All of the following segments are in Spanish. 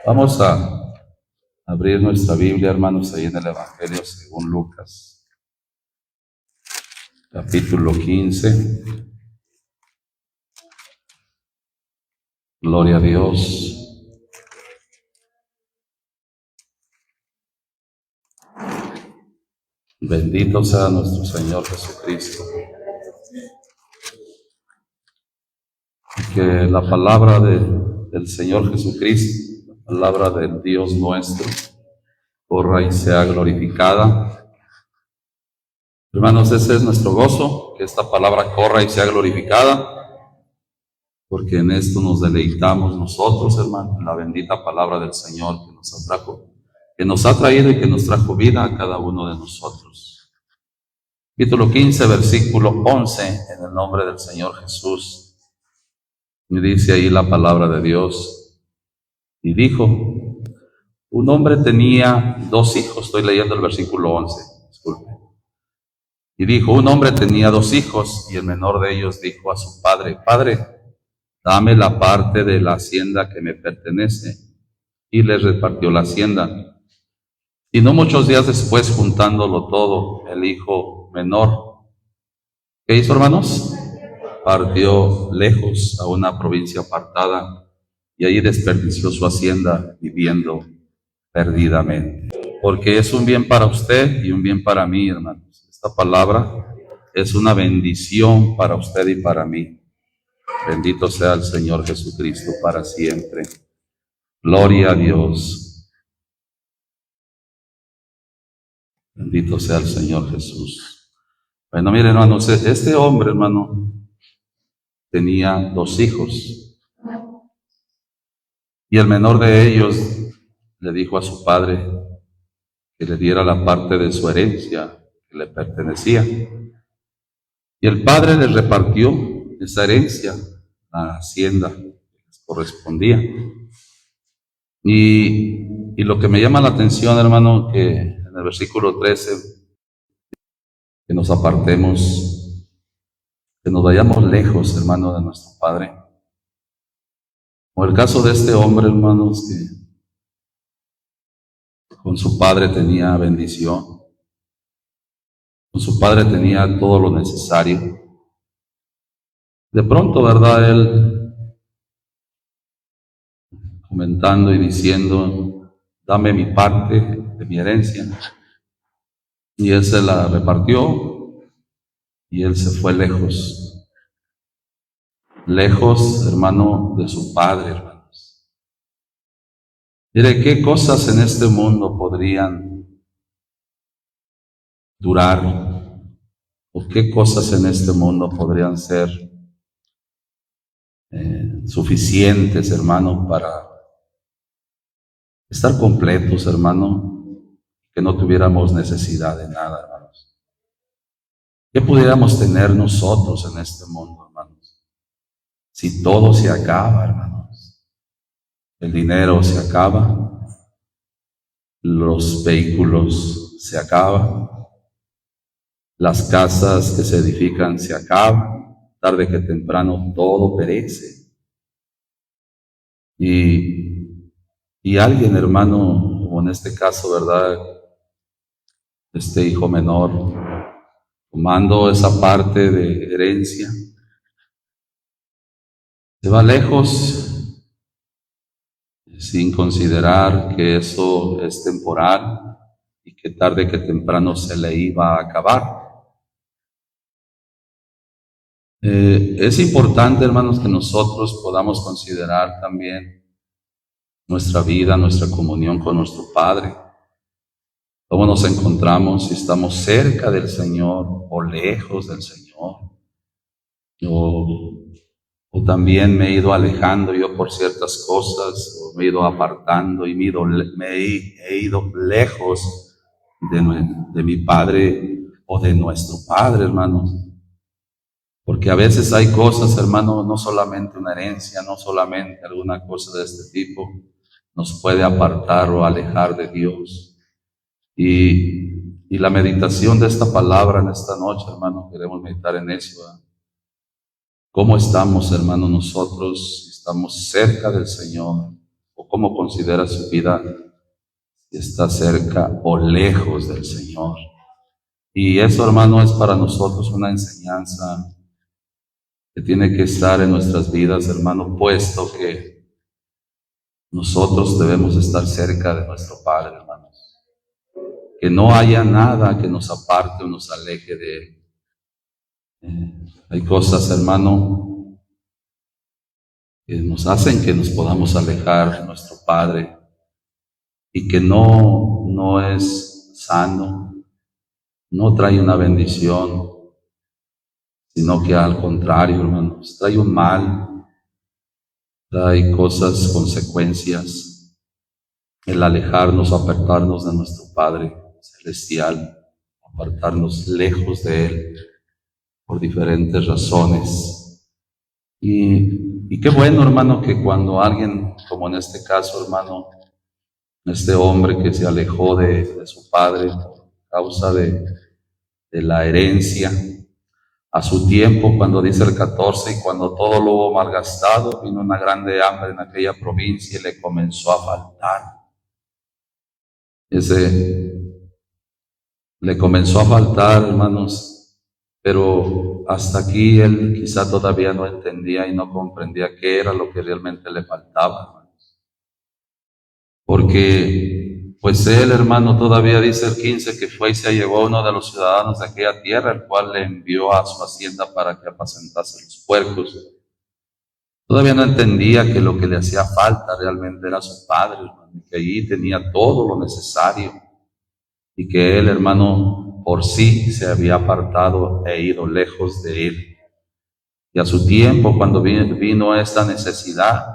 Vamos a abrir nuestra Biblia, hermanos, ahí en el Evangelio según Lucas, capítulo 15. Gloria a Dios. Bendito sea nuestro Señor Jesucristo. Que la palabra del Señor Jesucristo, la palabra del Dios nuestro, corra y sea glorificada. Hermanos, ese es nuestro gozo, que esta palabra corra y sea glorificada, porque en esto nos deleitamos nosotros, hermanos, en la bendita palabra del Señor que nos ha traído y que nos trajo vida a cada uno de nosotros. Capítulo 15, versículo 11, en el nombre del Señor Jesús. Y dice ahí la palabra de Dios. Y dijo, un hombre tenía 2 hijos. Estoy leyendo el versículo 11, disculpe. Y dijo, un hombre tenía 2 hijos, y el menor de ellos dijo a su padre, Padre, dame la parte de la hacienda que me pertenece. Y le repartió la hacienda. Y no muchos días después, juntándolo todo, el hijo menor, ¿qué hizo, hermanos? Partió lejos a una provincia apartada, y allí desperdició su hacienda viviendo perdidamente. Porque es un bien para usted y un bien para mí, hermanos. Esta palabra es una bendición para usted y para mí. Bendito sea el Señor Jesucristo para siempre. Gloria a Dios. Bendito sea el Señor Jesús. Bueno, miren, hermanos, este hombre, hermano, tenía 2 hijos. Y el menor de ellos le dijo a su padre que le diera la parte de su herencia que le pertenecía. Y el padre le repartió esa herencia, la hacienda que les correspondía. Y lo que me llama la atención, hermano, que en el versículo 13, que nos apartemos, que nos vayamos lejos, hermano, de nuestro Padre. Como el caso de este hombre, hermanos, que con su padre tenía bendición, con su padre tenía todo lo necesario. De pronto, ¿verdad? Él comentando y diciendo, dame mi parte de mi herencia. Y él se la repartió y él se fue lejos. Lejos, hermano, de su padre, hermanos. Mire, ¿qué cosas en este mundo podrían durar? ¿O qué cosas en este mundo podrían ser suficientes, hermano, para estar completos, hermano, que no tuviéramos necesidad de nada, hermanos? ¿Qué pudiéramos tener nosotros en este mundo, hermanos? Si todo se acaba, hermanos. El dinero se acaba, los vehículos se acaban, las casas que se edifican se acaban, tarde que temprano todo perece. Y alguien, hermano, como en este caso, ¿verdad? Este hijo menor, tomando esa parte de herencia, se va lejos sin considerar que eso es temporal y que tarde que temprano se le iba a acabar. Es importante, hermanos, que nosotros podamos considerar también nuestra vida, nuestra comunión con nuestro Padre. ¿Cómo nos encontramos? Si estamos cerca del Señor o lejos del Señor. O también me he ido alejando yo por ciertas cosas, o me he ido apartando y he ido lejos de mi Padre o de nuestro Padre, hermanos. Porque a veces hay cosas, hermano, no solamente una herencia, no solamente alguna cosa de este tipo, nos puede apartar o alejar de Dios. Y la meditación de esta palabra en esta noche, hermano, queremos meditar en eso, ¿verdad? ¿Cómo estamos, hermano, nosotros? ¿Estamos cerca del Señor ¿O cómo considera su vida si está cerca o lejos del Señor? Y eso, hermano, es para nosotros una enseñanza que tiene que estar en nuestras vidas, hermano, puesto que nosotros debemos estar cerca de nuestro Padre, hermanos. Que no haya nada que nos aparte o nos aleje de Él. Hay cosas, hermano, que nos hacen que nos podamos alejar de nuestro Padre y que no es sano, no trae una bendición, sino que al contrario, hermanos, trae un mal, trae cosas, consecuencias, el alejarnos o apartarnos de nuestro Padre Celestial, apartarnos lejos de Él por diferentes razones. Y qué bueno, hermano, que cuando alguien, como en este caso, hermano, este hombre que se alejó de su padre por causa de la herencia, a su tiempo, cuando dice el 14, y cuando todo lo hubo malgastado, vino una grande hambre en aquella provincia y le comenzó a faltar. Le comenzó a faltar, hermanos, pero hasta aquí él quizá todavía no entendía y no comprendía qué era lo que realmente le faltaba, hermanos. Porque, pues él, hermano, todavía dice el 15 que fue y se llevó a uno de los ciudadanos de aquella tierra, el cual le envió a su hacienda para que apacentase los puercos. Todavía no entendía que lo que le hacía falta realmente era su padre, hermano, y que allí tenía todo lo necesario. Y que él, hermano, por sí se había apartado e ido lejos de él. Y a su tiempo, cuando vino esta necesidad,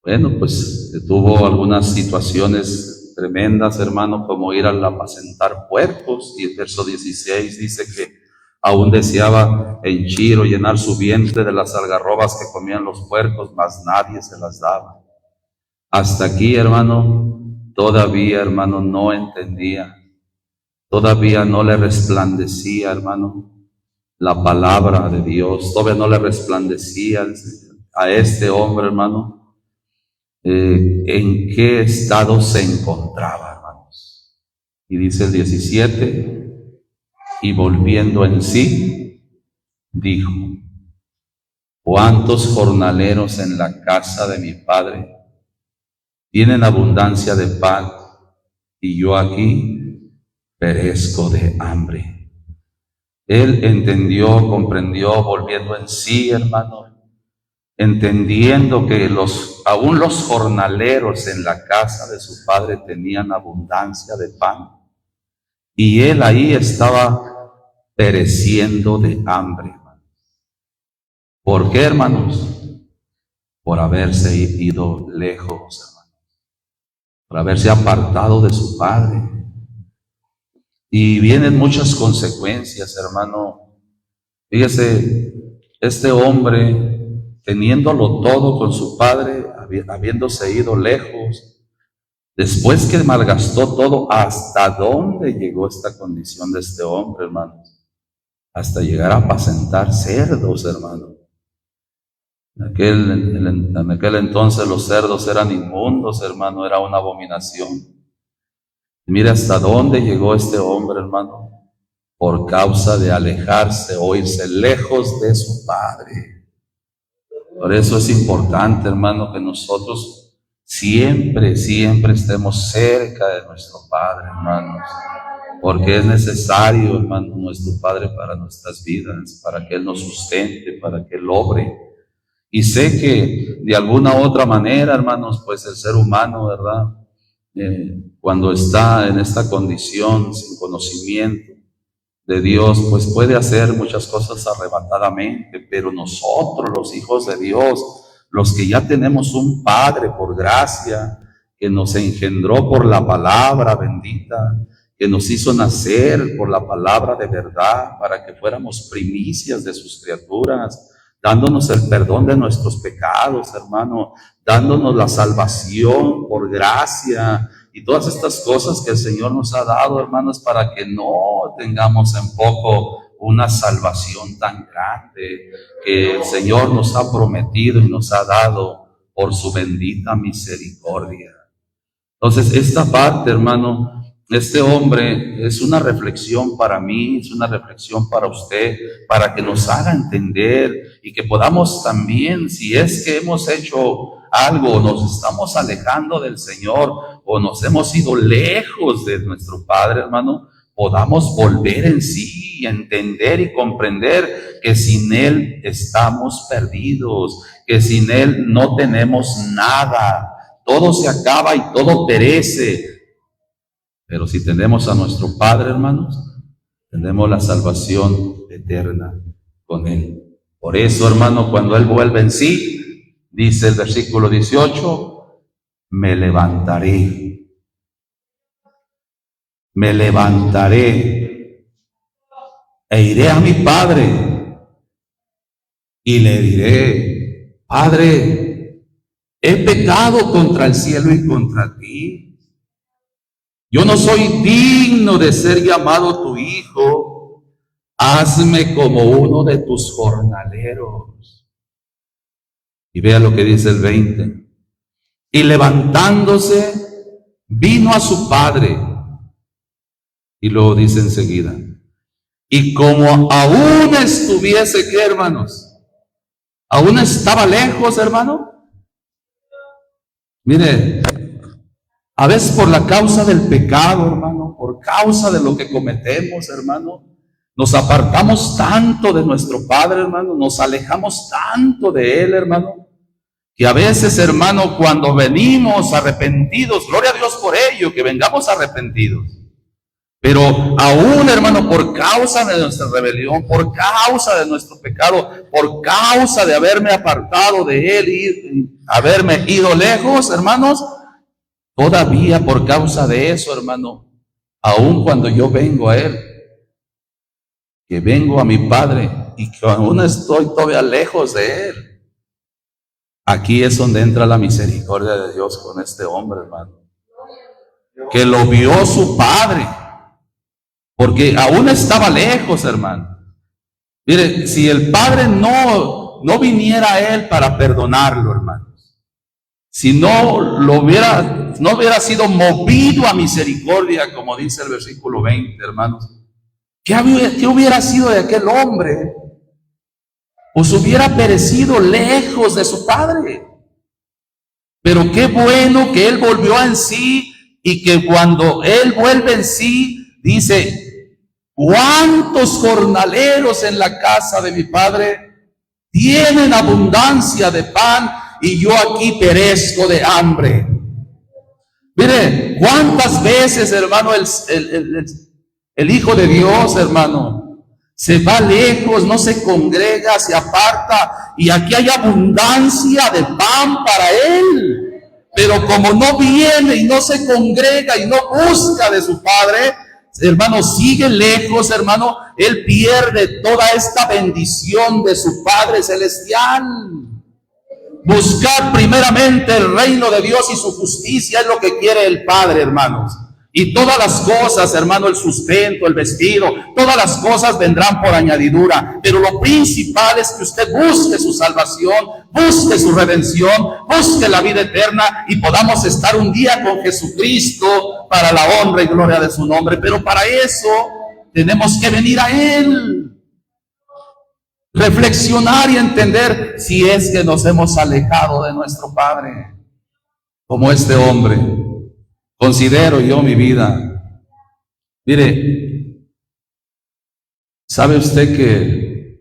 bueno, pues tuvo algunas situaciones tremendas, hermano, como ir a apacentar puercos. Y el verso 16 dice que aún deseaba henchir o llenar su vientre de las algarrobas que comían los puercos, mas nadie se las daba. Hasta aquí, hermano, todavía, hermano, no entendía. Todavía no le resplandecía, hermano, la palabra de Dios. Todavía no le resplandecía a este hombre, hermano, en qué estado se encontraba, hermanos. Y dice el 17, y volviendo en sí, dijo: ¿cuántos jornaleros en la casa de mi padre tienen abundancia de pan, y yo aquí perezco de hambre? Él entendió, comprendió, volviendo en sí, hermano, entendiendo que aún los jornaleros en la casa de su padre tenían abundancia de pan, y él ahí estaba pereciendo de hambre, hermanos. ¿Por qué, hermanos? Por haberse ido lejos, hermanos, por haberse apartado de su padre. Y vienen muchas consecuencias, hermano. Fíjese, este hombre, teniéndolo todo con su padre, habiéndose ido lejos, después que malgastó todo, ¿hasta dónde llegó esta condición de este hombre, hermanos? Hasta llegar a apacentar cerdos, hermano. En aquel entonces los cerdos eran inmundos, hermano, era una abominación. Mira hasta dónde llegó este hombre, hermano, por causa de alejarse o irse lejos de su padre. Por eso es importante, hermano, que nosotros siempre estemos cerca de nuestro Padre, hermanos, porque es necesario, hermano, nuestro Padre para nuestras vidas, para que Él nos sustente, para que Él obre. Y sé que de alguna u otra manera, hermanos, pues el ser humano, ¿verdad?, cuando está en esta condición sin conocimiento de Dios, pues puede hacer muchas cosas arrebatadamente, pero nosotros, los hijos de Dios, los que ya tenemos un Padre por gracia, que nos engendró por la palabra bendita, que nos hizo nacer por la palabra de verdad, para que fuéramos primicias de sus criaturas, dándonos el perdón de nuestros pecados, hermano, dándonos la salvación por gracia y todas estas cosas que el Señor nos ha dado, hermanos, para que no tengamos en poco una salvación tan grande que el Señor nos ha prometido y nos ha dado por su bendita misericordia. Entonces, esta parte, hermano, este hombre es una reflexión para mí, es una reflexión para usted, para que nos haga entender y que podamos también, si es que hemos hecho algo, nos estamos alejando del Señor o nos hemos ido lejos de nuestro Padre, hermano, podamos volver en sí y entender y comprender que sin Él estamos perdidos, que sin Él no tenemos nada. Todo se acaba y todo perece. Pero si tenemos a nuestro Padre, hermanos, tenemos la salvación eterna con Él. Por eso, hermano, cuando Él vuelve en sí, dice el versículo 18, me levantaré e iré a mi Padre y le diré, Padre, he pecado contra el cielo y contra ti. Yo no soy digno de ser llamado tu hijo. Hazme como uno de tus jornaleros. Y vea lo que dice el 20. Y levantándose, vino a su padre. Y luego dice enseguida. Y como aún estuviese, ¿qué, hermanos? Aún estaba lejos, hermano. Mire, a veces por la causa del pecado, hermano, por causa de lo que cometemos, hermano, nos apartamos tanto de nuestro Padre, hermano, nos alejamos tanto de Él, hermano, que a veces, hermano, cuando venimos arrepentidos, gloria a Dios por ello, que vengamos arrepentidos, pero aún, hermano, por causa de nuestra rebelión, por causa de nuestro pecado, por causa de haberme apartado de Él y haberme ido lejos, hermanos, todavía por causa de eso, hermano, aun cuando yo vengo a Él, que vengo a mi Padre y que aún estoy todavía lejos de Él, aquí es donde entra la misericordia de Dios con este hombre, hermano, que lo vio su Padre, porque aún estaba lejos, hermano. Mire, si el Padre no viniera a Él para perdonarlo, hermano, si no hubiera sido movido a misericordia, como dice el versículo 20, hermanos, ¿qué hubiera sido de aquel hombre? Pues hubiera perecido lejos de su Padre. Pero qué bueno que Él volvió en sí y que cuando Él vuelve en sí, dice, ¿cuántos jornaleros en la casa de mi Padre tienen abundancia de pan y yo aquí perezco de hambre? Mire, cuántas veces, hermano, el Hijo de Dios, hermano, se va lejos, no se congrega, se aparta, y aquí hay abundancia de pan para Él. Pero como no viene y no se congrega y no busca de su Padre, hermano, sigue lejos, hermano, Él pierde toda esta bendición de su Padre Celestial. Buscar primeramente el reino de Dios y su justicia es lo que quiere el Padre, hermanos. Y todas las cosas, hermano, el sustento, el vestido, todas las cosas vendrán por añadidura. Pero lo principal es que usted busque su salvación, busque su redención, busque la vida eterna y podamos estar un día con Jesucristo para la honra y gloria de su nombre. Pero para eso tenemos que venir a Él. Reflexionar y entender si es que nos hemos alejado de nuestro Padre, como este hombre. Considero yo mi vida. Mire, ¿sabe usted que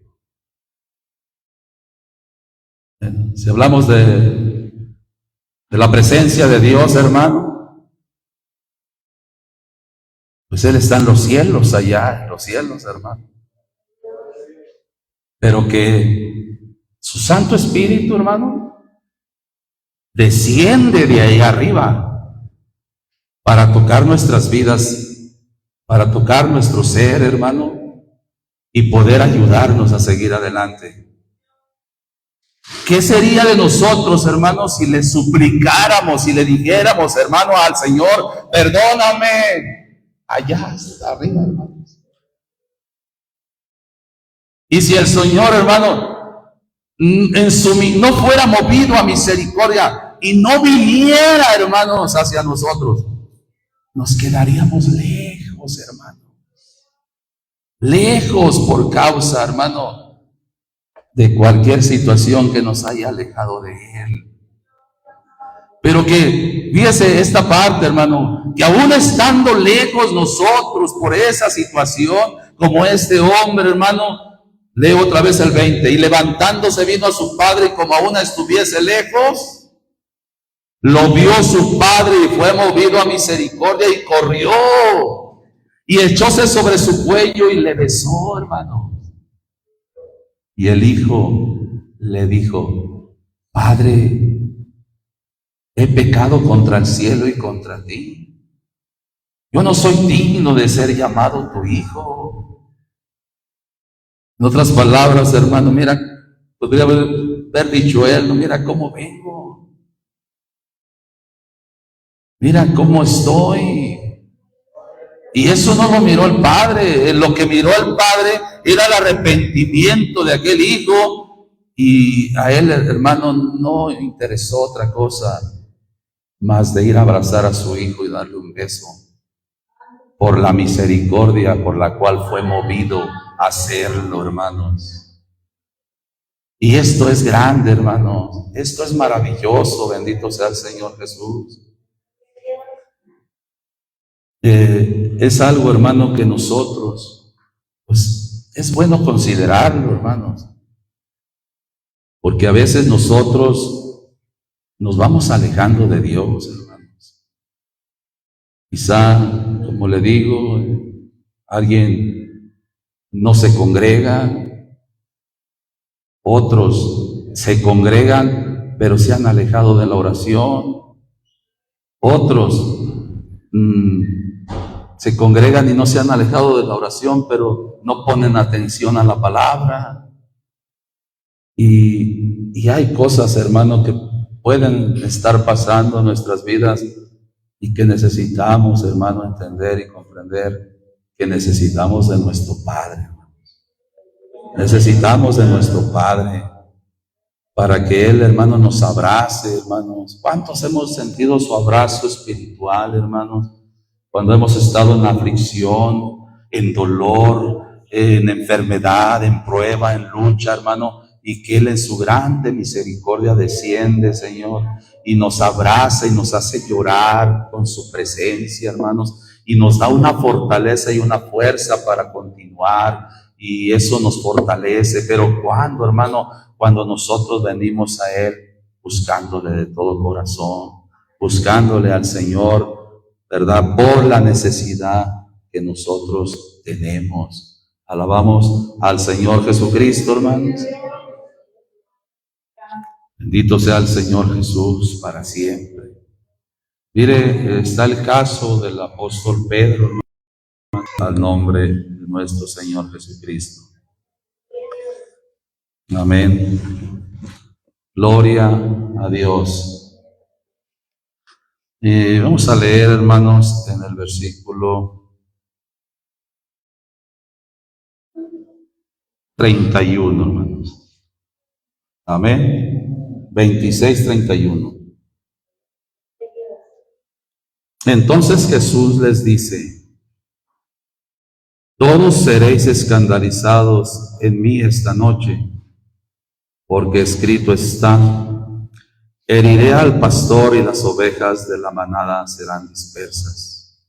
si hablamos de la presencia de Dios, hermano, pues Él está en los cielos, allá en los cielos, hermano? Pero que su Santo Espíritu, hermano, desciende de ahí arriba para tocar nuestras vidas, para tocar nuestro ser, hermano, y poder ayudarnos a seguir adelante. ¿Qué sería de nosotros, hermanos, si le suplicáramos, si le dijéramos, hermano, al Señor, perdóname, allá arriba, hermanos? Y si el Señor, hermano, no fuera movido a misericordia y no viniera, hermanos, hacia nosotros, nos quedaríamos lejos, hermano. Lejos por causa, hermano, de cualquier situación que nos haya alejado de Él. Pero que, fíjese esta parte, hermano, que aún estando lejos nosotros por esa situación, como este hombre, hermano, leo otra vez el 20, y levantándose vino a su padre, y como aún estuviese lejos, lo vio su padre y fue movido a misericordia y corrió y echóse sobre su cuello y le besó, hermano. Y el hijo le dijo: Padre, he pecado contra el cielo y contra ti. Yo no soy digno de ser llamado tu hijo. En otras palabras, hermano, mira, podría haber dicho él, no, mira cómo vengo. Mira cómo estoy. Y eso no lo miró el padre. Lo que miró el padre era el arrepentimiento de aquel hijo. Y a él, hermano, no interesó otra cosa más de ir a abrazar a su hijo y darle un beso, por la misericordia por la cual fue movido a hacerlo, hermanos. Y esto es grande, hermanos. Esto es maravilloso. Bendito sea el Señor Jesús. Es algo, hermano, que nosotros, pues, es bueno considerarlo, hermanos. Porque a veces nosotros nos vamos alejando de Dios, hermanos. Quizá, como le digo, alguien no se congrega, otros se congregan, pero se han alejado de la oración, otros se congregan y no se han alejado de la oración, pero no ponen atención a la palabra. Y hay cosas, hermano, que pueden estar pasando en nuestras vidas y que necesitamos, hermano, entender y comprender que necesitamos de nuestro Padre. Necesitamos de nuestro Padre para que Él, hermano, nos abrace, hermanos. ¿Cuántos hemos sentido su abrazo espiritual, hermanos? Cuando hemos estado en aflicción, en dolor, en enfermedad, en prueba, en lucha, hermano, y que Él en su grande misericordia desciende, Señor, y nos abraza y nos hace llorar con su presencia, hermanos, y nos da una fortaleza y una fuerza para continuar, y eso nos fortalece. Pero cuando, hermano, cuando nosotros venimos a Él buscándole de todo corazón, buscándole al Señor, ¿verdad? Por la necesidad que nosotros tenemos. Alabamos al Señor Jesucristo, hermanos. Bendito sea el Señor Jesús para siempre. Mire, está el caso del apóstol Pedro, hermano, al nombre de nuestro Señor Jesucristo. Amén. Gloria a Dios. Vamos a leer, hermanos, en el versículo 31, hermanos. Amén. 26, 31. Entonces Jesús les dice: todos seréis escandalizados en mí esta noche, porque escrito está: heriré al pastor y las ovejas de la manada serán dispersas.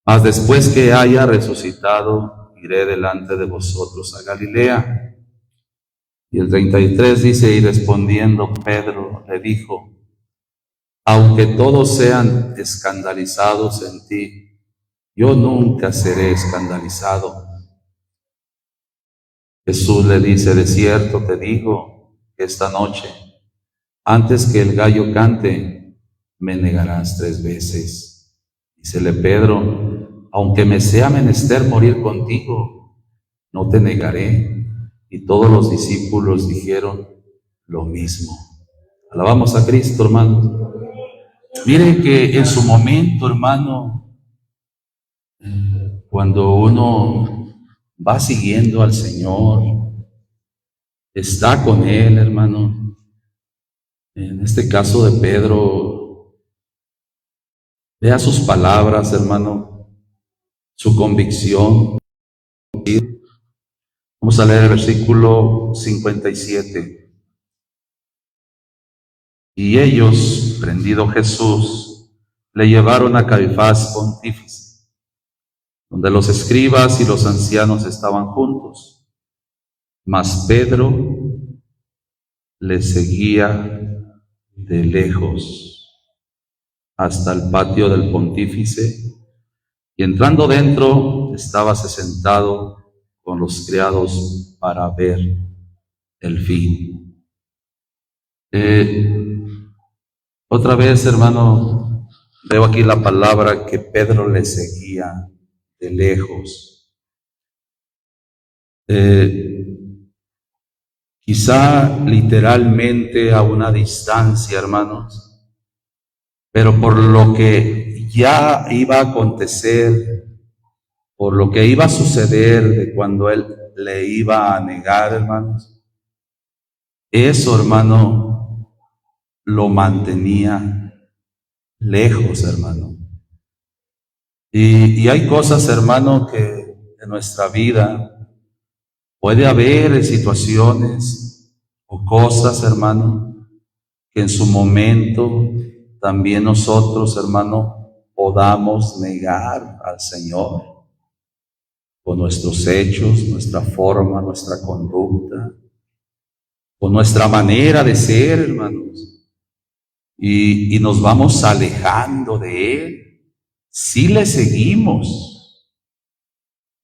Mas después que haya resucitado, iré delante de vosotros a Galilea. Y el 33 dice: y respondiendo Pedro le dijo: aunque todos sean escandalizados en ti, yo nunca seré escandalizado. Jesús le dice: de cierto te digo que esta noche, antes que el gallo cante, me negarás 3 veces. Dícele Pedro: aunque me sea menester morir contigo, no te negaré. Y todos los discípulos dijeron lo mismo. Alabamos a Cristo, hermanos. Miren que en su momento, hermano, cuando uno va siguiendo al Señor, está con él, hermano. En este caso de Pedro, vea sus palabras, hermano, su convicción. Vamos a leer el versículo 57. Y ellos, prendido Jesús, le llevaron a Caifás pontífice, donde los escribas y los ancianos estaban juntos. Mas Pedro le seguía de lejos hasta el patio del pontífice, y entrando dentro, estábase sentado con los criados para ver el fin. Otra vez, hermano, veo aquí la palabra que Pedro le seguía de lejos. Quizá literalmente a una distancia, hermanos, pero por lo que ya iba a acontecer, por lo que iba a suceder de cuando él le iba a negar, hermanos, eso, hermano, lo mantenía lejos, hermano. Y hay cosas, hermano, que en nuestra vida puede haber situaciones o cosas, hermano, que en su momento también nosotros, hermano, podamos negar al Señor con nuestros hechos, nuestra forma, nuestra conducta, con nuestra manera de ser, hermanos. Y nos vamos alejando de Él. Sí le seguimos,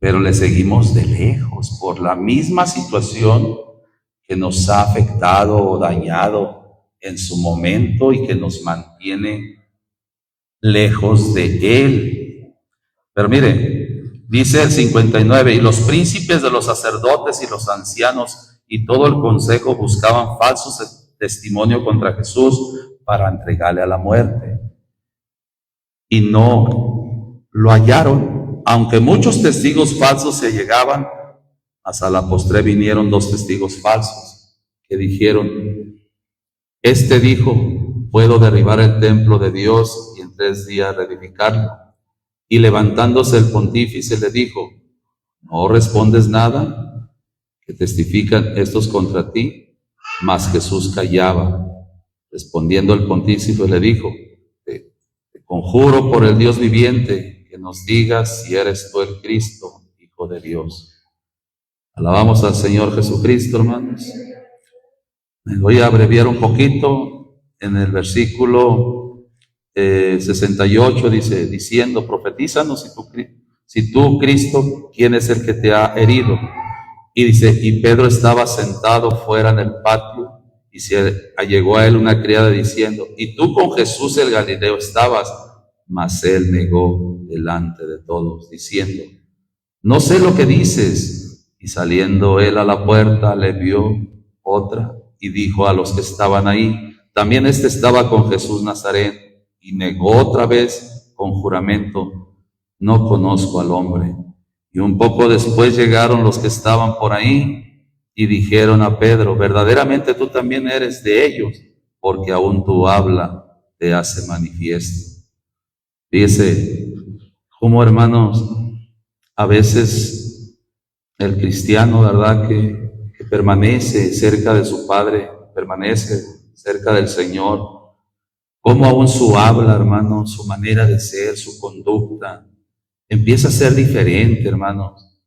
pero le seguimos de lejos por la misma situación que nos ha afectado o dañado en su momento y que nos mantiene lejos de Él. Pero mire, dice el 59, y los príncipes de los sacerdotes y los ancianos y todo el consejo buscaban falsos testimonio contra Jesús para entregarle a la muerte. Y no lo hallaron, aunque muchos testigos falsos se llegaban. Hasta la postre vinieron 2 testigos falsos que dijeron: este dijo, puedo derribar el templo de Dios y en 3 días reedificarlo. Y levantándose el pontífice le dijo: ¿no respondes nada? ¿Que testifican estos contra ti? Mas Jesús callaba. Respondiendo el pontífice le dijo: te conjuro por el Dios viviente que nos digas si eres tú el Cristo, Hijo de Dios. Alabamos al Señor Jesucristo, hermanos. Me voy a abreviar un poquito. En el versículo 68 dice, diciendo, profetízanos si tú, Cristo, ¿quién es el que te ha herido? Y dice, y Pedro estaba sentado fuera en el patio, y se allegó a él una criada diciendo, y tú con Jesús el Galileo estabas. Mas él negó delante de todos, diciendo, no sé lo que dices. Y saliendo él a la puerta, le vio otra, y dijo a los que estaban ahí, también estaba con Jesús Nazareno, y negó otra vez con juramento, no conozco al hombre. Y un poco después llegaron los que estaban por ahí, y dijeron a Pedro, verdaderamente tú también eres de ellos, porque aún tu habla te hace manifiesto. Fíjese cómo, hermanos, a veces el cristiano, ¿verdad?, que permanece cerca de su Padre, permanece cerca del Señor, cómo aún su habla, hermano, su manera de ser, su conducta, empieza a ser diferente, hermanos.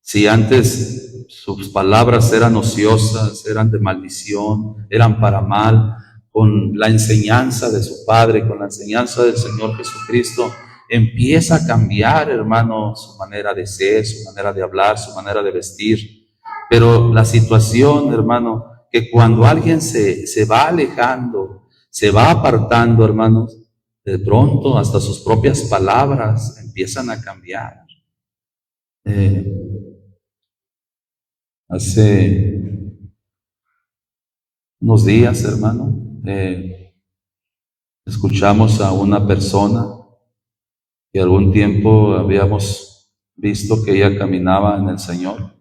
Si antes sus palabras eran ociosas, eran de maldición, eran para mal, con la enseñanza de su Padre, con la enseñanza del Señor Jesucristo, empieza a cambiar, hermano, su manera de ser, su manera de hablar, su manera de vestir. Pero la situación, hermano, que cuando alguien se va alejando, se va apartando, hermanos, de pronto hasta sus propias palabras empiezan a cambiar. Hace unos días, hermano, escuchamos a una persona que algún tiempo habíamos visto que ella caminaba en el Señor.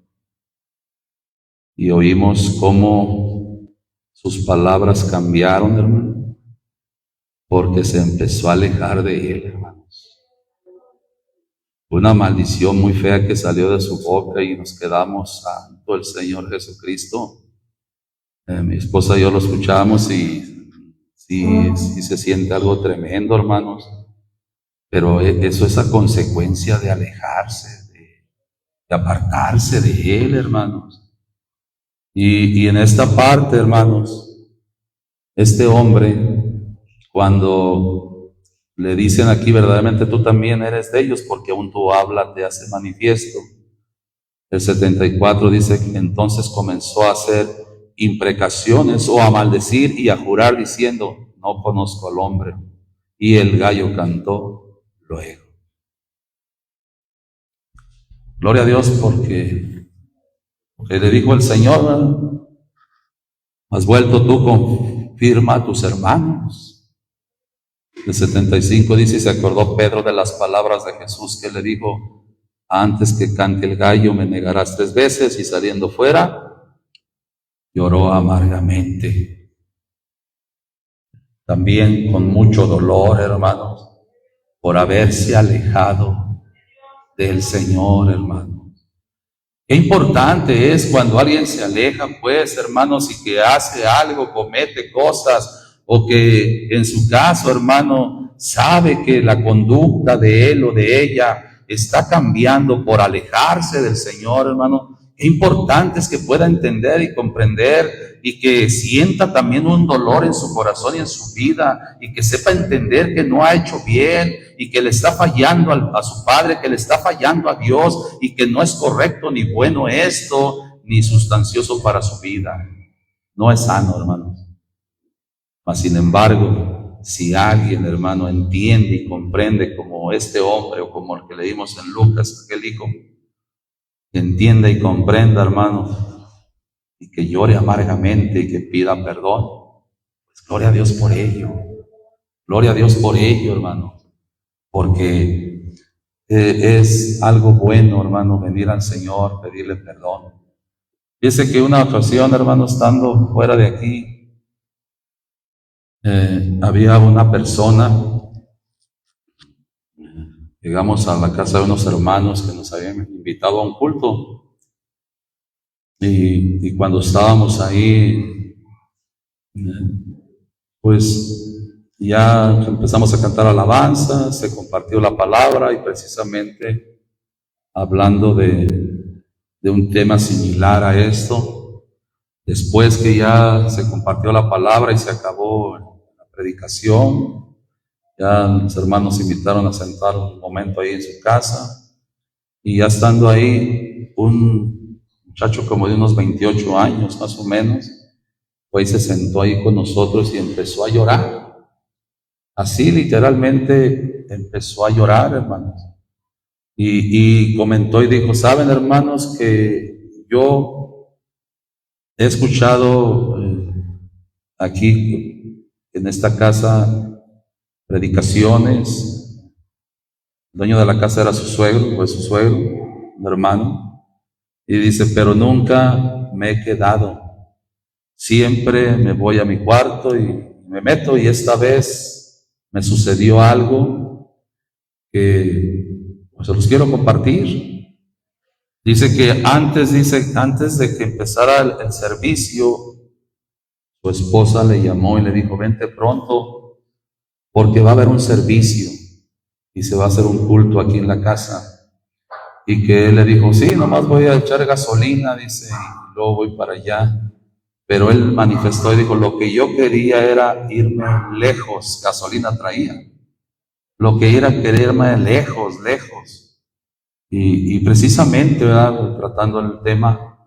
y oímos cómo sus palabras cambiaron, hermano, porque se empezó a alejar de él, hermanos. Una maldición muy fea que salió de su boca y nos quedamos, santo el Señor Jesucristo. Mi esposa y yo lo escuchamos y sí se siente algo tremendo, hermanos, pero eso es a consecuencia de alejarse, de apartarse de Él, hermanos. Y en esta parte, hermanos, este hombre, cuando le dicen aquí, verdaderamente tú también eres de ellos, porque aún tu habla te hace manifiesto. El 74 dice que entonces comenzó a hacer imprecaciones o a maldecir y a jurar diciendo, no conozco al hombre. Y el gallo cantó luego. Gloria a Dios porque le dijo el Señor, has vuelto tú con firma a tus hermanos. El 75 dice, y se acordó Pedro de las palabras de Jesús que le dijo, antes que cante el gallo me negarás 3 veces, y saliendo fuera, lloró amargamente. También con mucho dolor, hermanos, por haberse alejado del Señor, hermanos. Qué importante es cuando alguien se aleja, pues, hermanos, y que hace algo, comete cosas, o que en su caso, hermano, sabe que la conducta de él o de ella está cambiando por alejarse del Señor, hermano. Qué importante es que pueda entender y comprender y que sienta también un dolor en su corazón y en su vida y que sepa entender que no ha hecho bien y que le está fallando a su Padre, que le está fallando a Dios y que no es correcto ni bueno esto, ni sustancioso para su vida. No es sano, hermanos. Mas, sin embargo, si alguien, hermano, entiende y comprende como este hombre o como el que leímos en Lucas, aquel hijo, que entienda y comprenda, hermano, y que llore amargamente y que pida perdón, pues gloria a Dios por ello. Gloria a Dios por ello, hermano, porque es algo bueno, hermano, venir al Señor, pedirle perdón. Fíjese que una ocasión, hermano, estando fuera de aquí, había una persona, llegamos a la casa de unos hermanos que nos habían invitado a un culto, y cuando estábamos ahí, pues ya empezamos a cantar alabanza, se compartió la palabra y precisamente hablando de un tema similar a esto, después que ya se compartió la palabra y se acabó la predicación, ya los hermanos invitaron a sentar un momento ahí en su casa y ya estando ahí, un muchacho como de unos 28 años más o menos, pues se sentó ahí con nosotros y empezó a llorar. Así literalmente empezó a llorar, hermanos. Y comentó y dijo, ¿saben, hermanos, que yo he escuchado aquí en esta casa predicaciones? El dueño de la casa era su suegro, fue su suegro, un hermano. Y dice, pero nunca me he quedado. Siempre me voy a mi cuarto y me meto, y esta vez me sucedió algo que pues, se los quiero compartir. Dice que antes de que empezara el servicio, su esposa le llamó y le dijo, vente pronto porque va a haber un servicio y se va a hacer un culto aquí en la casa. Y que él le dijo, sí, nomás voy a echar gasolina, dice, y luego voy para allá. Pero él manifestó y dijo, lo que yo quería era irme lejos, gasolina traía. Lo que era quererme lejos, lejos. Y precisamente, ¿verdad? Tratando el tema,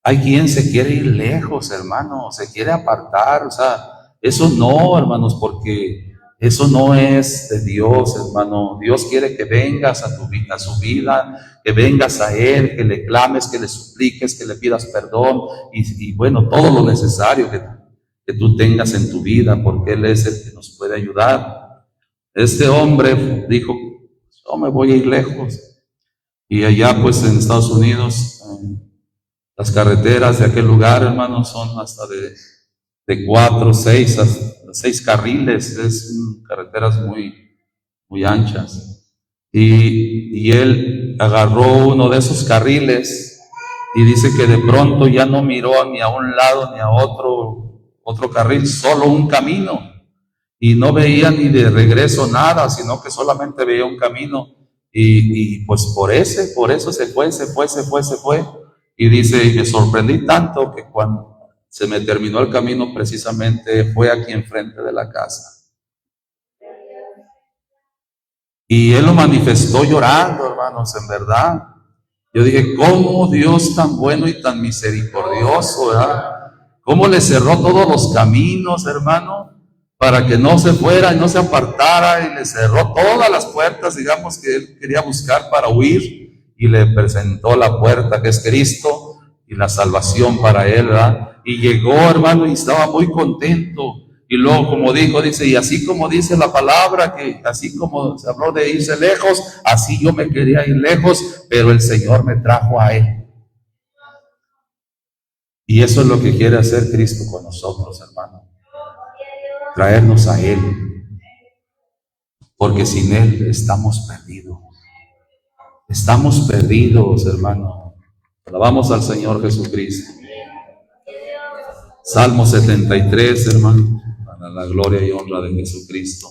hay quien se quiere ir lejos, hermano, se quiere apartar, o sea, eso no, hermanos, porque eso no es de Dios, hermano. Dios quiere que vengas a su vida, que vengas a Él, que le clames, que le supliques, que le pidas perdón y bueno, todo lo necesario que tú tengas en tu vida, porque Él es el que nos puede ayudar. Este hombre dijo, yo me voy a ir lejos. Y allá pues en Estados Unidos, Las carreteras de aquel lugar, hermano, son hasta de 4, 6, hasta 6 carriles. Es carreteras muy anchas. Y él agarró uno de esos carriles y dice que de pronto ya no miró ni a un lado ni a otro carril, solo un camino. Y no veía ni de regreso nada, sino que solamente veía un camino. Y pues por eso se fue. Y dice, y me sorprendí tanto que cuando se me terminó el camino, precisamente fue aquí enfrente de la casa. Y él lo manifestó llorando, hermanos, en verdad. Yo dije, ¿cómo Dios tan bueno y tan misericordioso, verdad? ¿Cómo le cerró todos los caminos, hermano? Para que no se fuera y no se apartara, y le cerró todas las puertas, digamos, que él quería buscar para huir, y le presentó la puerta que es Cristo y la salvación para él, ¿verdad? Y llegó, hermano, y estaba muy contento. Y luego, como dice, y así como dice la palabra, que así como se habló de irse lejos, así yo me quería ir lejos, pero el Señor me trajo a Él. Y eso es lo que quiere hacer Cristo con nosotros, hermano. Traernos a Él. Porque sin Él estamos perdidos. Estamos perdidos, hermano. Alabamos al Señor Jesucristo. Salmo 73, hermano. Para la gloria y honra de Jesucristo.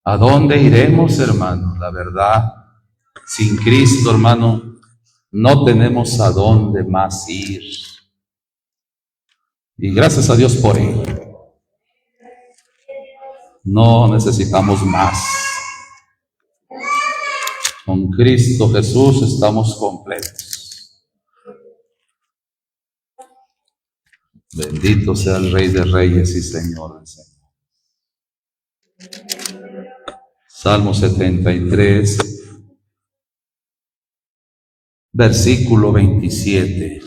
¿A dónde iremos, hermano? La verdad, sin Cristo, hermano, no tenemos a dónde más ir. Y gracias a Dios por ello. No necesitamos más. Con Cristo Jesús estamos completos. Bendito sea el Rey de Reyes y Señor de Señores. Salmo 73, versículo 27.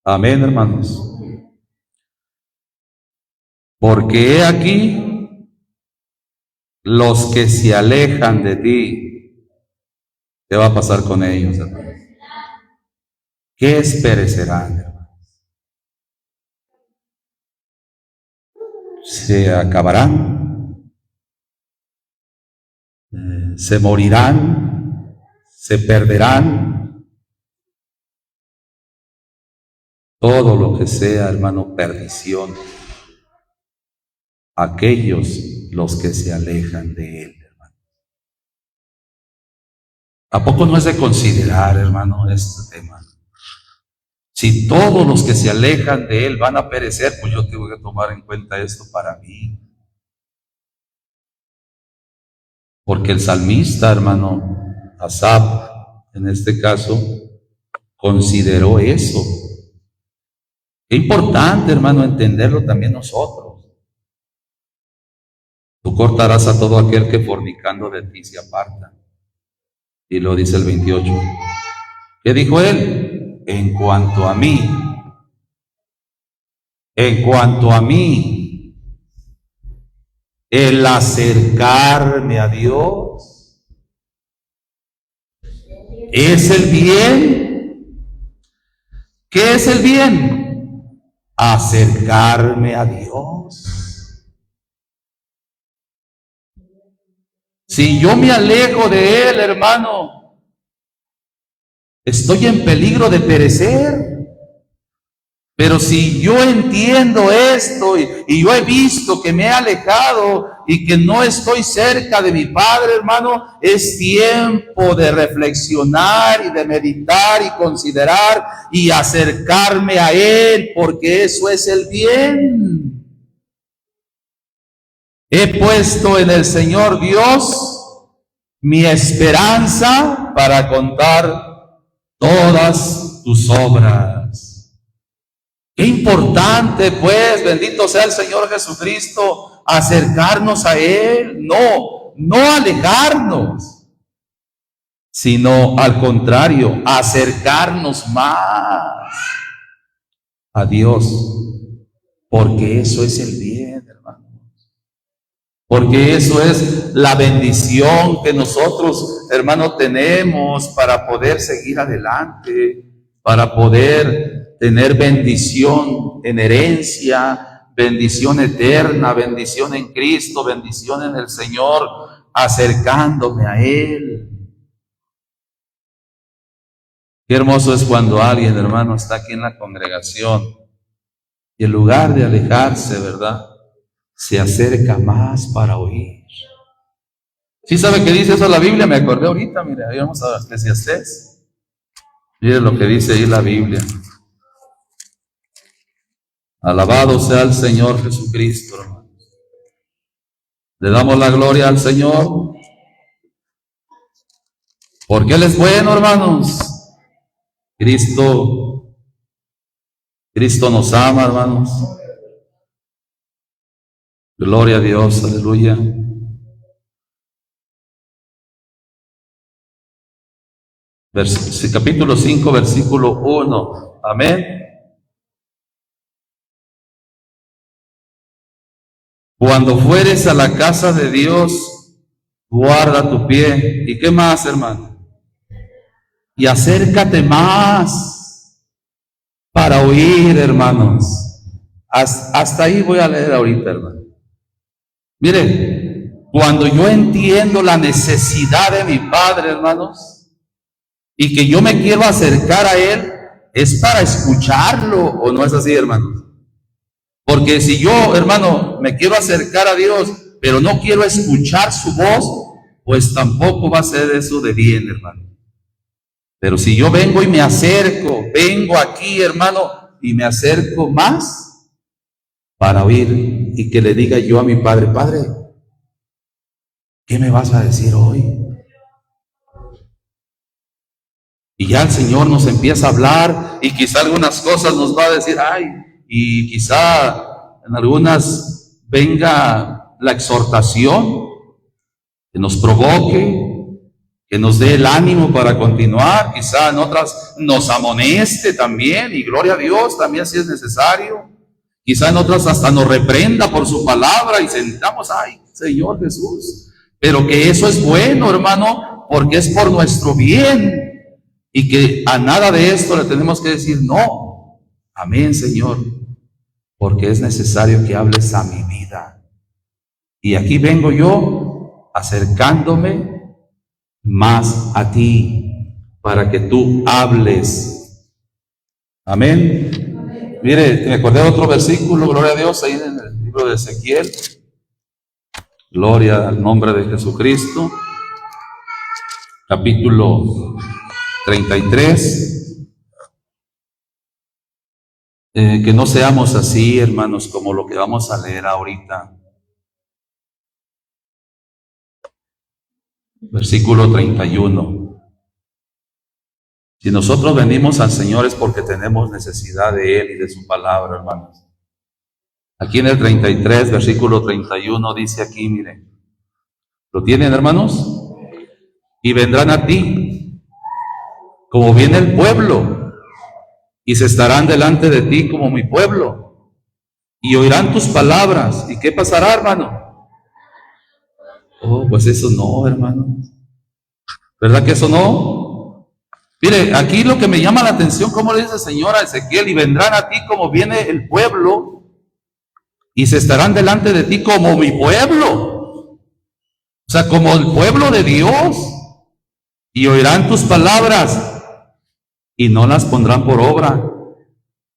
Amén, hermanos. Porque he aquí los que se alejan de ti. ¿Qué va a pasar con ellos, hermanos? ¿Qué perecerán, hermanos? Se acabarán, se morirán, se perderán. Todo lo que sea, hermano, perdición. Aquellos los que se alejan de Él, hermano. ¿A poco no es de considerar, hermano, este tema? Si todos los que se alejan de Él van a perecer, pues yo tengo que tomar en cuenta esto para mí. Porque el salmista, hermano, Asaf, en este caso, consideró eso. Qué importante, hermano, entenderlo también nosotros. Tú cortarás a todo aquel que fornicando de ti se aparta. Y lo dice el 28. ¿Qué dijo él? En cuanto a mí, el acercarme a Dios es el bien. ¿Qué es el bien? Acercarme a Dios. Si yo me alejo de Él, hermano, estoy en peligro de perecer. Pero si yo entiendo esto y yo he visto que me he alejado y que no estoy cerca de mi Padre, hermano, es tiempo de reflexionar y de meditar y considerar y acercarme a Él, porque eso es el bien. He puesto en el Señor Dios mi esperanza para contar todas tus obras. Qué importante, pues, bendito sea el Señor Jesucristo, acercarnos a Él, no alejarnos, sino al contrario, acercarnos más a Dios, porque eso es el bien, hermanos. Porque eso es la bendición que nosotros, hermano, tenemos para poder seguir adelante, para poder tener bendición en herencia, bendición eterna, bendición en Cristo, bendición en el Señor, acercándome a Él. Qué hermoso es cuando alguien, hermano, está aquí en la congregación y en lugar de alejarse, ¿verdad?, se acerca más para oír. ¿Sí sabe qué dice eso la Biblia? Me acordé ahorita, mire, ahí vamos a Eclesiastés. Mire lo que dice ahí la Biblia. Alabado sea el Señor Jesucristo, hermanos. Le damos la gloria al Señor, porque Él es bueno, hermanos. Cristo nos ama, hermanos. Gloria a Dios, aleluya. Capítulo 5, versículo 1. Amén. Cuando fueres a la casa de Dios, guarda tu pie. ¿Y qué más, hermano? Y acércate más para oír, hermanos. Hasta ahí voy a leer ahorita, hermano. Mire, cuando yo entiendo la necesidad de mi Padre, hermanos, y que yo me quiero acercar a Él, es para escucharlo, ¿o no es así, hermanos? Porque si yo, hermano, me quiero acercar a Dios, pero no quiero escuchar su voz, pues tampoco va a ser eso de bien, hermano. Pero si yo vengo y me acerco, vengo aquí, hermano, y me acerco más para oír y que le diga yo a mi Padre, Padre, ¿qué me vas a decir hoy? Y ya el Señor nos empieza a hablar y quizá algunas cosas nos va a decir, ay, y quizá en algunas venga la exhortación que nos provoque, que nos dé el ánimo para continuar, quizá en otras nos amoneste también, y gloria a Dios también si es necesario, quizá en otras hasta nos reprenda por su palabra y sentamos, ay, Señor Jesús, pero que eso es bueno, hermano, porque es por nuestro bien. Y que a nada de esto le tenemos que decir no. Amén, Señor, porque es necesario que hables a mi vida. Y aquí vengo yo acercándome más a ti para que tú hables. Amén. Mire, me acordé de otro versículo, gloria a Dios, ahí en el libro de Ezequiel. Gloria al nombre de Jesucristo. Capítulo 33, que no seamos así, hermanos, como lo que vamos a leer ahorita. Versículo 31. Si nosotros venimos al Señor es porque tenemos necesidad de Él y de su palabra, hermanos. Aquí en el 33, versículo 31, dice aquí, miren, ¿lo tienen, hermanos? Y vendrán a ti, como viene el pueblo, y se estarán delante de ti como mi pueblo, y oirán tus palabras. ¿Y qué pasará, hermano? Oh, pues eso no, hermano. ¿Verdad que eso no? Mire, aquí lo que me llama la atención, como le dice el Señor a Ezequiel, y vendrán a ti como viene el pueblo, y se estarán delante de ti como mi pueblo. O sea, como el pueblo de Dios, y oirán tus palabras, y no las pondrán por obra.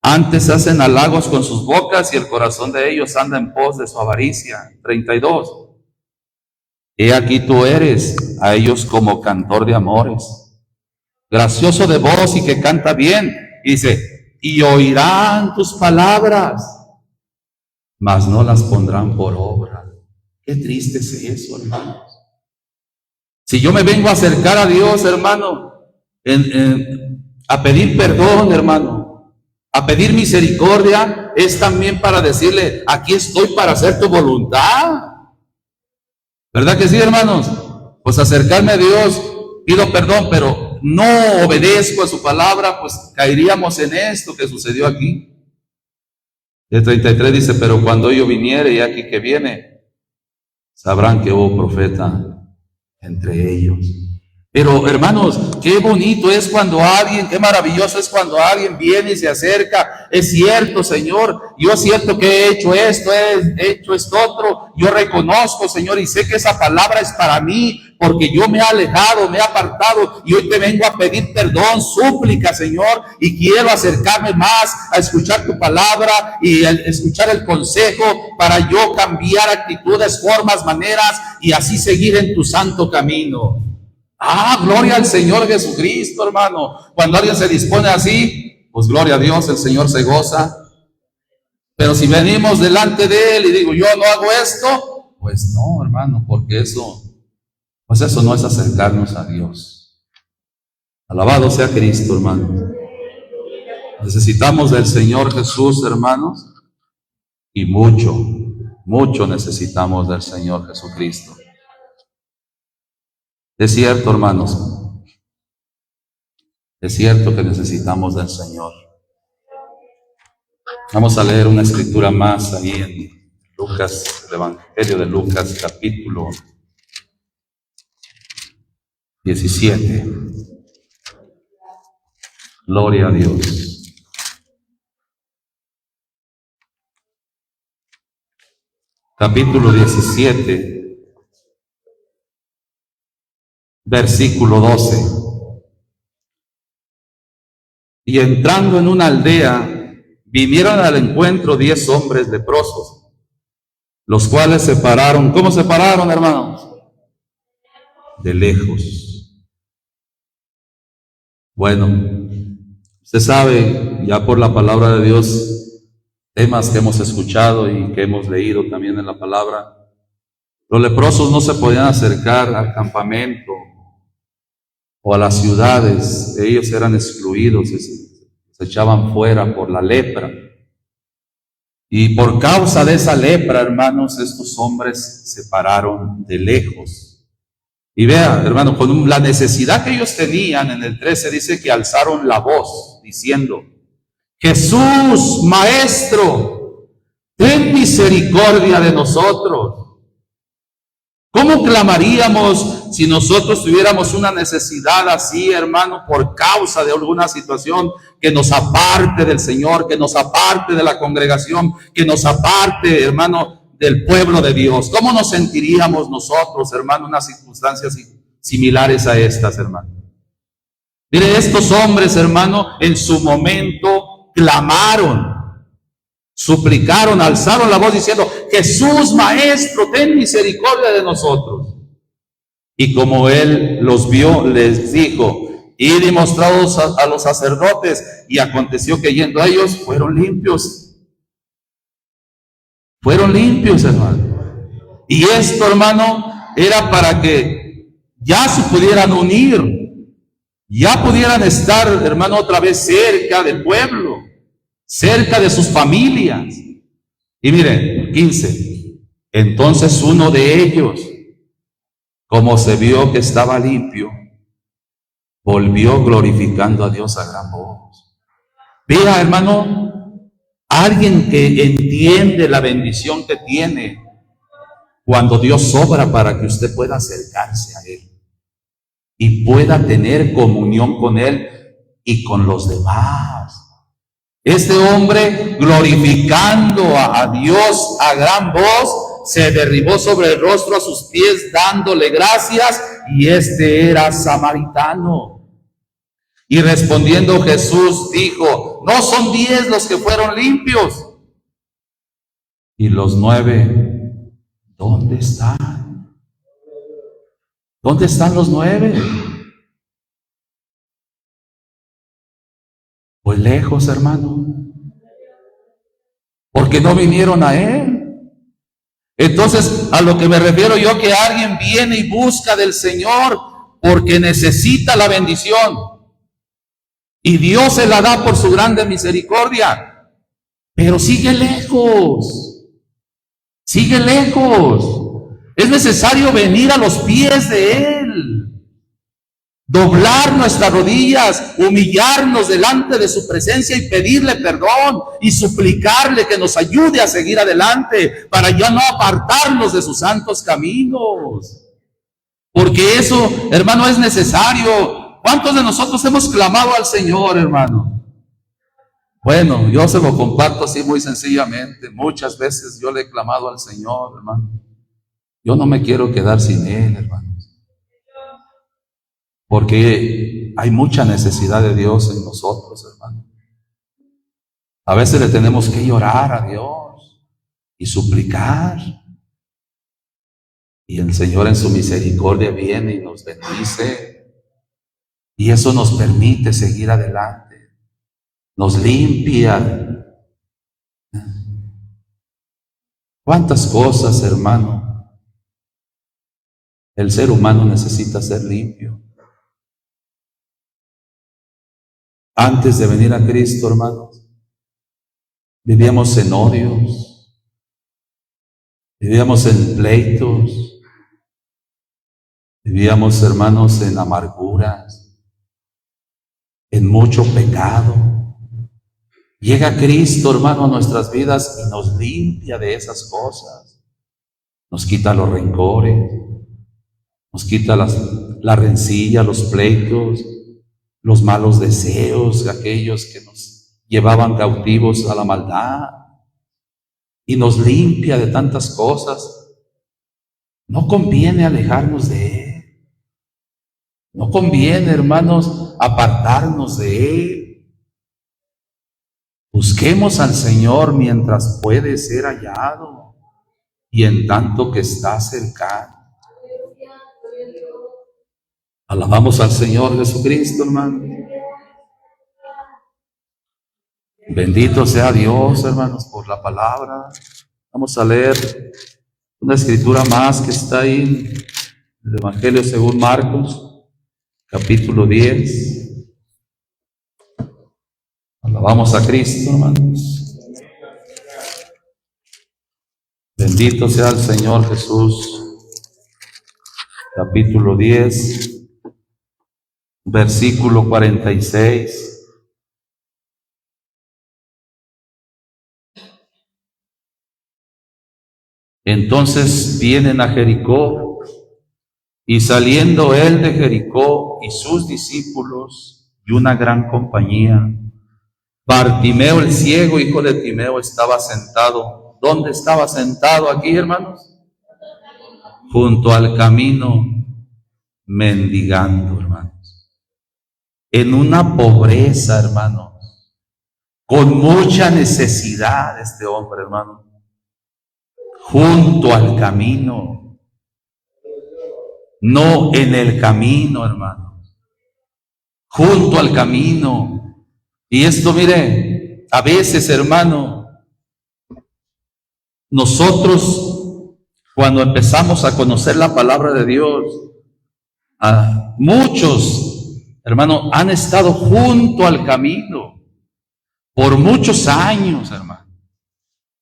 Antes hacen halagos con sus bocas y el corazón de ellos anda en pos de su avaricia. 32. He aquí tú eres a ellos como cantor de amores, gracioso de voz y que canta bien. Y dice, y oirán tus palabras, mas no las pondrán por obra. Qué triste es eso, hermanos. Si yo me vengo a acercar a Dios, hermano, a pedir perdón, hermano, a pedir misericordia, es también para decirle, aquí estoy para hacer tu voluntad. ¿Verdad que sí, hermanos? Pues acercarme a Dios, pido perdón, pero no obedezco a su palabra, pues caeríamos en esto que sucedió aquí. El 33 dice, pero cuando yo viniere, y aquí que viene, sabrán que hubo profeta entre ellos. Pero hermanos, qué bonito es cuando alguien, qué maravilloso es cuando alguien viene y se acerca. Es cierto, Señor, yo es cierto que he hecho esto, he hecho esto otro. Yo reconozco, Señor, y sé que esa palabra es para mí, porque yo me he alejado, me he apartado, y hoy te vengo a pedir perdón, súplica, Señor, y quiero acercarme más a escuchar tu palabra y a escuchar el consejo para yo cambiar actitudes, formas, maneras, y así seguir en tu santo camino. Ah, gloria al Señor Jesucristo, hermano. Cuando alguien se dispone así, pues gloria a Dios, el Señor se goza. Pero si venimos delante de Él y digo, yo no hago esto, pues no, hermano, porque eso no es acercarnos a Dios. Alabado sea Cristo, hermano. Necesitamos del Señor Jesús, hermanos, y mucho, mucho necesitamos del Señor Jesucristo. Es cierto, hermanos, es cierto que necesitamos del Señor. Vamos a leer una escritura más ahí en Lucas, el Evangelio de Lucas, capítulo 17. Gloria a Dios. Capítulo 17. Versículo 12. Y entrando en una aldea, vinieron al encuentro 10 hombres leprosos, los cuales se pararon. ¿Cómo se pararon, hermanos? De lejos. Bueno, usted sabe, ya por la palabra de Dios, temas que hemos escuchado y que hemos leído también en la palabra, los leprosos no se podían acercar al campamento o a las ciudades. Ellos eran excluidos, se echaban fuera por la lepra. Y por causa de esa lepra, hermanos, estos hombres se pararon de lejos. Y vea, hermano, con la necesidad que ellos tenían, en el 13 dice que alzaron la voz, diciendo: Jesús, Maestro, ten misericordia de nosotros. ¿Cómo clamaríamos si nosotros tuviéramos una necesidad así, hermano, por causa de alguna situación que nos aparte del Señor, que nos aparte de la congregación, que nos aparte, hermano, del pueblo de Dios? ¿Cómo nos sentiríamos nosotros, hermano, en unas circunstancias similares a estas, hermano? Mire, estos hombres, hermano, en su momento clamaron, suplicaron, alzaron la voz diciendo: Jesús, Maestro, ten misericordia de nosotros. Y como él los vio, les dijo: id y mostraos a los sacerdotes. Y aconteció que yendo a ellos, fueron limpios. Fueron limpios, hermano. Y esto, hermano, era para que ya se pudieran unir, ya pudieran estar, hermano, otra vez cerca del pueblo, cerca de sus familias. Y mire, 15. Entonces uno de ellos, como se vio que estaba limpio, volvió glorificando a Dios a gran voz. Vea, hermano, alguien que entiende la bendición que tiene cuando Dios obra para que usted pueda acercarse a Él y pueda tener comunión con Él y con los demás. Este hombre, glorificando a Dios a gran voz, se derribó sobre el rostro a sus pies dándole gracias, y este era samaritano. Y respondiendo Jesús dijo: ¿no son 10 los que fueron limpios? ¿Y los 9 dónde están? ¿Dónde están los 9? Pues lejos, hermano, porque no vinieron a Él. Entonces, a lo que me refiero yo, que alguien viene y busca del Señor porque necesita la bendición, y Dios se la da por su grande misericordia, pero sigue lejos, sigue lejos. Es necesario venir a los pies de Él. doblar nuestras rodillas, humillarnos delante de su presencia y pedirle perdón y suplicarle que nos ayude a seguir adelante para ya no apartarnos de sus santos caminos. Porque eso, hermano, es necesario. ¿Cuántos de nosotros hemos clamado al Señor, hermano? Bueno, yo se lo comparto así muy sencillamente. Muchas veces yo le he clamado al Señor, hermano. Yo no me quiero quedar sin Él, hermano. Porque hay mucha necesidad de Dios en nosotros, hermano. A veces le tenemos que llorar a Dios y suplicar. Y el Señor en su misericordia viene y nos bendice. Y eso nos permite seguir adelante. Nos limpia. ¿Cuántas cosas, hermano? El ser humano necesita ser limpio. Antes de venir a Cristo, hermanos, vivíamos en odios, vivíamos en pleitos, vivíamos, hermanos, en amarguras, en mucho pecado. Llega Cristo, hermano, a nuestras vidas y nos limpia de esas cosas. Nos quita los rencores, nos quita la rencilla, los pleitos, los malos deseos, aquellos que nos llevaban cautivos a la maldad, y nos limpia de tantas cosas. No conviene alejarnos de Él. No conviene, hermanos, apartarnos de Él. Busquemos al Señor mientras puede ser hallado y en tanto que está cercano. Alabamos al Señor Jesucristo, hermano. Bendito sea Dios, hermanos, por la palabra. Vamos a leer una escritura más que está ahí en el Evangelio según Marcos, capítulo 10. Alabamos a Cristo, hermanos. Bendito sea el Señor Jesús. Capítulo 10. Versículo 46. Entonces vienen a Jericó, y saliendo él de Jericó y sus discípulos y una gran compañía, Bartimeo el ciego, hijo de Timeo, estaba sentado. ¿Dónde estaba sentado aquí, hermanos? Junto al camino, mendigando, hermanos. En una pobreza, hermanos, con mucha necesidad este hombre, hermano, junto al camino, no en el camino, hermano, junto al camino. Y esto, mire, a veces, hermano, nosotros cuando empezamos a conocer la palabra de Dios, a muchos, hermano, han estado junto al camino por muchos años, hermano.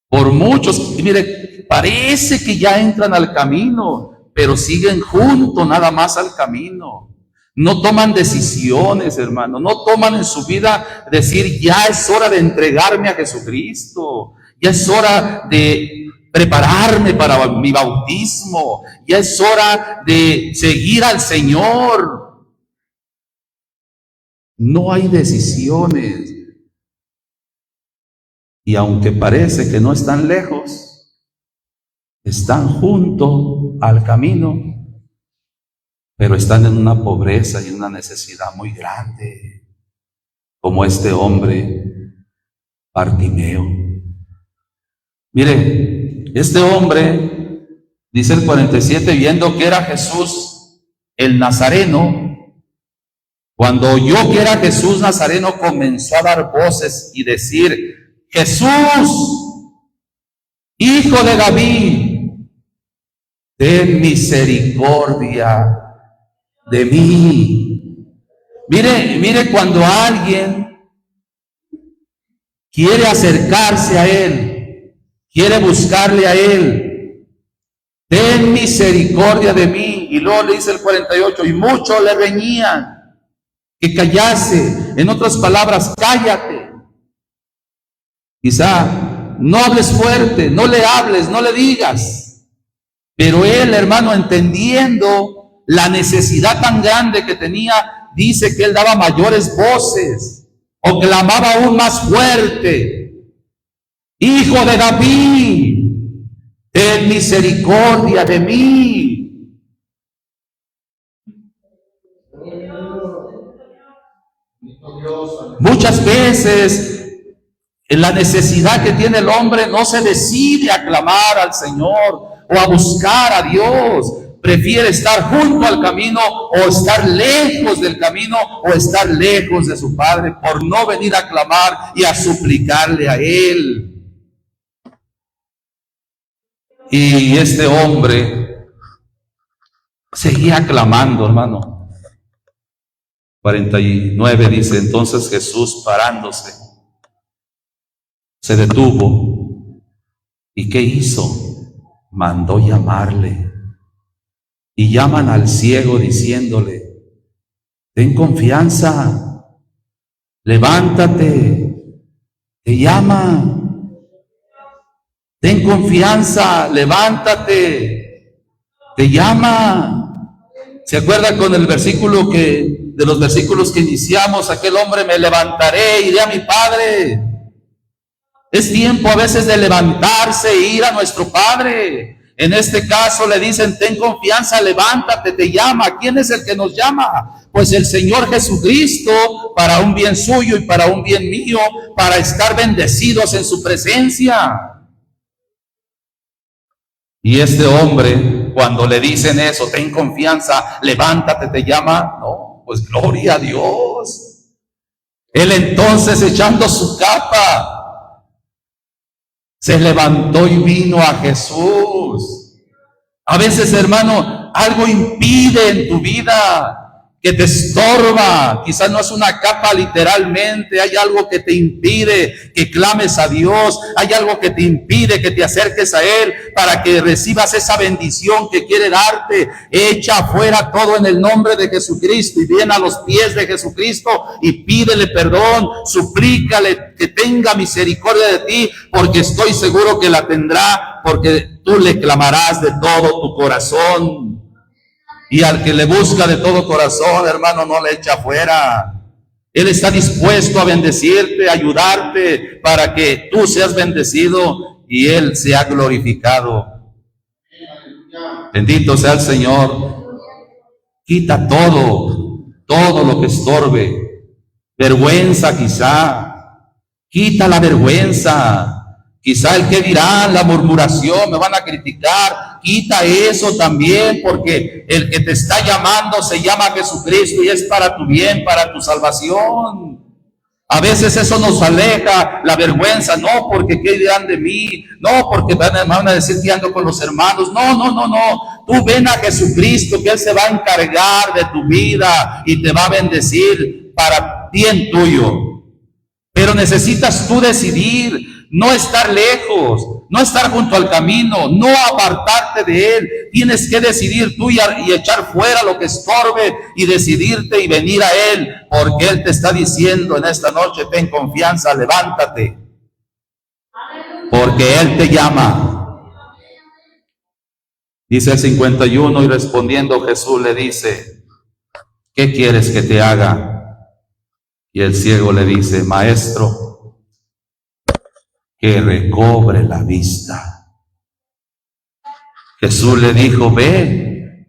Por muchos. Y mire, parece que ya entran al camino, pero siguen junto nada más al camino. No toman decisiones, hermano. No toman en su vida decir, ya es hora de entregarme a Jesucristo. Ya es hora de prepararme para mi bautismo. Ya es hora de seguir al Señor. No hay decisiones. Y aunque parece que no están lejos, están junto al camino, pero están en una pobreza y una necesidad muy grande, como este hombre Bartimeo. Mire, este hombre, dice el 47, viendo que era Jesús el Nazareno, cuando oyó que era Jesús Nazareno, comenzó a dar voces y decir, Jesús, Hijo de David, ten misericordia de mí. Mire cuando alguien quiere acercarse a Él, quiere buscarle a Él, ten misericordia de mí. Y luego le dice el 48, y muchos le reñían que callase. En otras palabras, cállate. Quizá no hables fuerte, no le hables, no le digas. Pero él, hermano, entendiendo la necesidad tan grande que tenía, dice que él daba mayores voces o clamaba aún más fuerte: Hijo de David, ten misericordia de mí. Muchas veces en la necesidad que tiene el hombre no se decide a clamar al Señor o a buscar a Dios. Prefiere estar junto al camino o estar lejos del camino o estar lejos de su Padre por no venir a clamar y a suplicarle a Él. Y este hombre seguía clamando, hermano. 49 dice: entonces Jesús, parándose, se detuvo. ¿Y qué hizo? Mandó llamarle. Y llaman al ciego diciéndole: ten confianza, levántate, te llama. Ten confianza, levántate, te llama. ¿Se acuerda con el versículo de los versículos que iniciamos? Aquel hombre: me levantaré, iré a mi Padre. Es tiempo a veces de levantarse e ir a nuestro Padre. En este caso le dicen: ten confianza, levántate, te llama. ¿Quién es el que nos llama? Pues el Señor Jesucristo, para un bien suyo y para un bien mío, para estar bendecidos en su presencia. Y este hombre, cuando le dicen eso: ten confianza, levántate, te llama. No, pues gloria a Dios. Él entonces, echando su capa, se levantó y vino a Jesús. A veces, hermano, algo impide en tu vida, que te estorba. Quizás no es una capa literalmente, hay algo que te impide que clames a Dios, hay algo que te impide que te acerques a Él para que recibas esa bendición que quiere darte. Echa afuera todo en el nombre de Jesucristo y ven a los pies de Jesucristo y pídele perdón, suplícale que tenga misericordia de ti, porque estoy seguro que la tendrá, porque tú le clamarás de todo tu corazón. Y al que le busca de todo corazón, hermano, no le echa afuera. Él está dispuesto a bendecirte, a ayudarte, para que tú seas bendecido y Él sea glorificado. Bendito sea el Señor. Quita todo lo que estorbe. Vergüenza quizá. Quita la vergüenza. Quizá el que dirán, la murmuración, me van a criticar. Quita eso también, porque el que te está llamando se llama Jesucristo y es para tu bien, para tu salvación. A veces eso nos aleja, la vergüenza. No, porque qué dirán de mí. No, porque me van a decir que ando con los hermanos. No. Tú ven a Jesucristo, que Él se va a encargar de tu vida y te va a bendecir para bien tuyo. Pero necesitas tú decidir. No estar lejos, no estar junto al camino, no apartarte de Él. Tienes que decidir tú y echar fuera lo que estorbe y decidirte y venir a Él, porque Él te está diciendo en esta noche: ten confianza, levántate, porque Él te llama. Dice el 51, y respondiendo Jesús le dice: ¿qué quieres que te haga? Y el ciego le dice: maestro, que recobre la vista. Jesús le dijo: ve,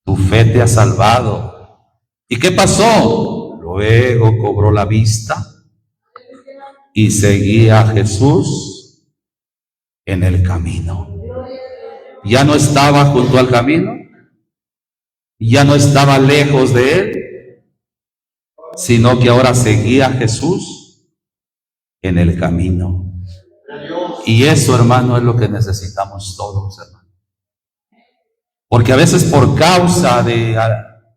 tu fe te ha salvado. ¿Y qué pasó? Luego cobró la vista y seguía a Jesús en el camino. Ya no estaba junto al camino, ya no estaba lejos de Él, sino que ahora seguía a Jesús en el camino. Y eso, hermano, es lo que necesitamos todos, hermano. Porque a veces, por causa de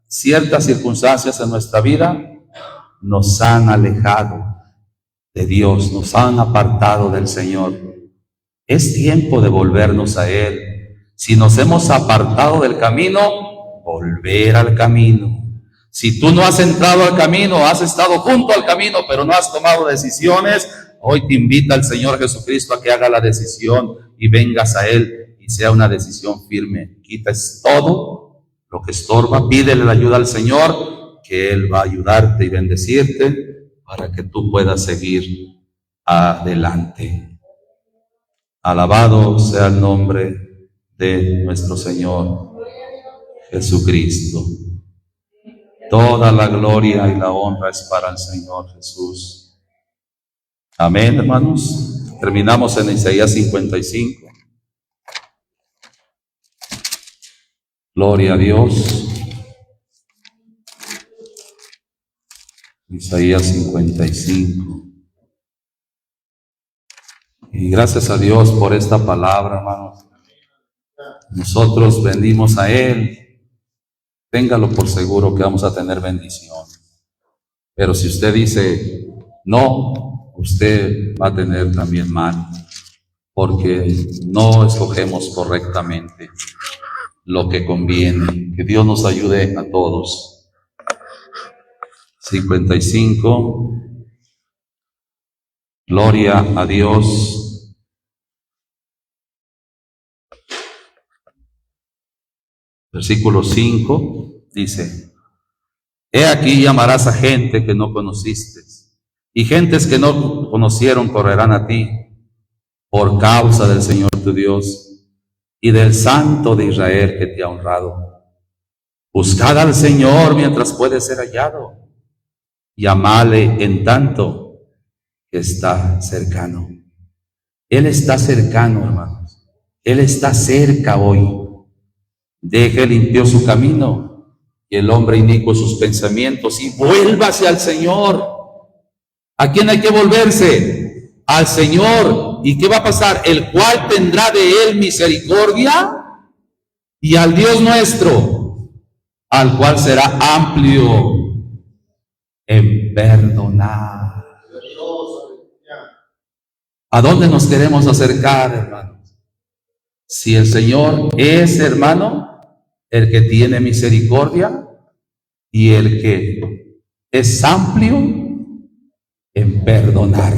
ciertas circunstancias en nuestra vida, nos han alejado de Dios, nos han apartado del Señor. Es tiempo de volvernos a Él. Si nos hemos apartado del camino, volver al camino. Si tú no has entrado al camino, has estado junto al camino, pero no has tomado decisiones, hoy te invita el Señor Jesucristo a que haga la decisión y vengas a Él y sea una decisión firme. Quites todo lo que estorba, pídele la ayuda al Señor, que Él va a ayudarte y bendecirte para que tú puedas seguir adelante. Alabado sea el nombre de nuestro Señor Jesucristo. Toda la gloria y la honra es para el Señor Jesús. Amén, hermanos. Terminamos en Isaías 55. Gloria a Dios. Isaías 55. Y gracias a Dios por esta palabra, hermanos. Nosotros vendimos a Él. Téngalo por seguro que vamos a tener bendición. Pero si usted dice no, usted va a tener también mal, porque no escogemos correctamente lo que conviene. Que Dios nos ayude a todos. 55. Gloria a Dios. Versículo 5 dice: He aquí llamarás a gente que no conociste, y gentes que no conocieron correrán a ti, por causa del Señor tu Dios y del Santo de Israel que te ha honrado. Buscad al Señor mientras puede ser hallado, llamale en tanto que está cercano. Él está cercano, hermanos. Él está cerca hoy. Deje limpio su camino y el hombre inicuo sus pensamientos y vuélvase al Señor. ¿A quién hay que volverse? Al Señor. ¿Y qué va a pasar? El cual tendrá de él misericordia, y al Dios nuestro, al cual será amplio en perdonar. ¿A dónde nos queremos acercar, hermanos? Si el Señor es, hermano, el que tiene misericordia y el que es amplio en perdonar.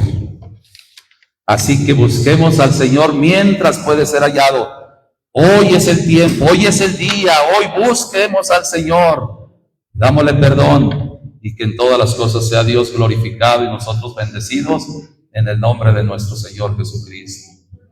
Así que busquemos al Señor mientras puede ser hallado. Hoy es el tiempo, hoy es el día, hoy busquemos al Señor. Dámosle perdón y que en todas las cosas sea Dios glorificado y nosotros bendecidos en el nombre de nuestro Señor Jesucristo.